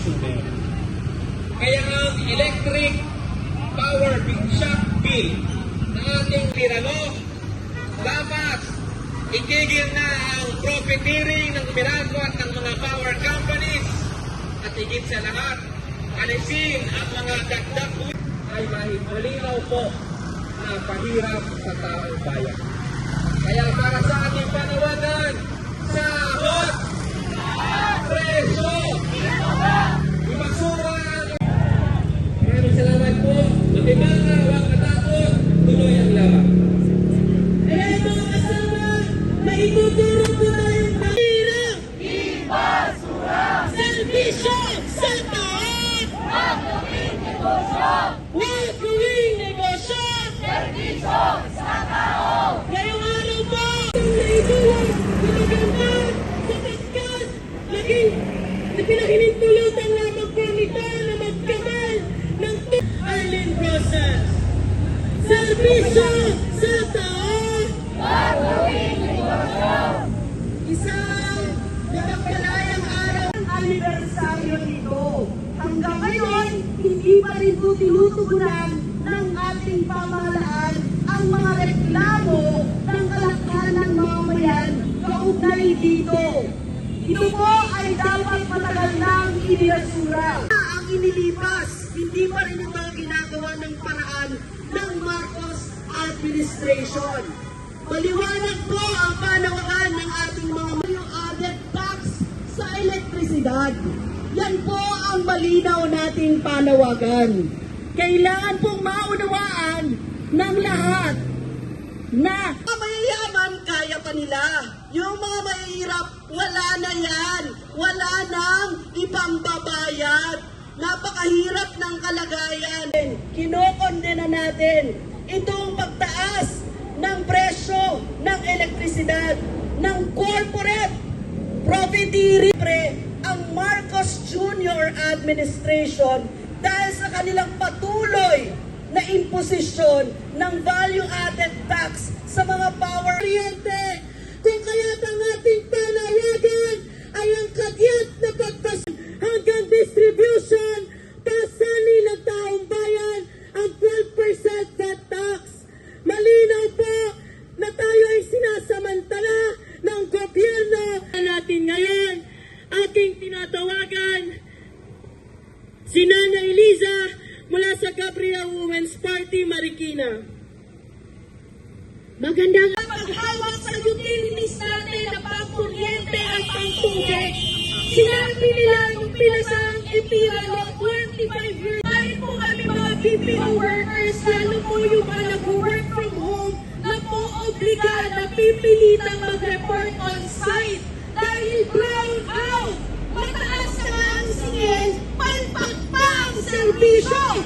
consumer. Kaya ang electric power shock bill na ating tirano, dapat itigil na ang profiteering ng Meralco at ng mga power companies at higit sa lahat, alisin ang mga dagdag ay malinaw po na pahirap sa taong bayan. Kaya para sa ating panawagan, sahod, preso, ibasura. Maraming salamat po. Matimbang, huwag matakot, tuloy ang laban. Ayan mga kasama, maituturo po tayong mahirap. Ibasura! Servisyo sa taat! Huwag gawing negosyo! Huwag gawing negosyo! Servisyo sa tao! Ngayong araw po, ang naigulang, gumaganda, sa kaskas, laging pinahintulutan lamang po nito na magkamal ng Arlene Process. Servisyo sa tao! Huwag gawing negosyo! Isang napagpalayang araw ang anibersaryo nito. Hanggang ngayon, hindi pa rin po tinutugunan ng ating pamahalaan ang mga reklamo ng kalakaran ng mamamayan kaugnay dito. Ito po ay dapat matagal nang inirasura. Ang inilipas, hindi pa rin ito ginagawa ng paraan ng Marcos administration. Maliwanag po ang panawagan ng ating mga value-added tax sa elektrisidad. Yan po ang malinaw nating panawagan. Kailangan pong maunawaan ng lahat na mayayaman kaya pa nila. Yung mga mahihirap, wala na yan. Wala nang ipambabayad. Napakahirap ng kalagayan. Kinokondena natin itong pagtaas ng presyo ng elektrisidad ng corporate profiteering ang Marcos Jr. administration dahil sa kanilang patuloy na imposisyon ng value-added tax sa mga power kuryente. Kung kaya't ang ating panawagan ay ang kagyat na pagtas hanggang distribution, pasanin ng taong bayan ang 12% net tax. Malinaw po na tayo ay sinasamantala ng gobyerno natin ngayon. Aking tinatawagan si Nana Eliza mula sa Gabriel Women's Party, Marikina. Magandang paghawak sa utilities natin na pang-kuryente at pang-tubig. Sinabi nila yung pilasang ipira ng 25 years. Dahil po kami mga BPO workers, lalo po yung mga nag-work from home, na po obligada, pipilitang mag-report on site. Dahil brown out, mataas na ang singil, palpak pa ang serbisyo.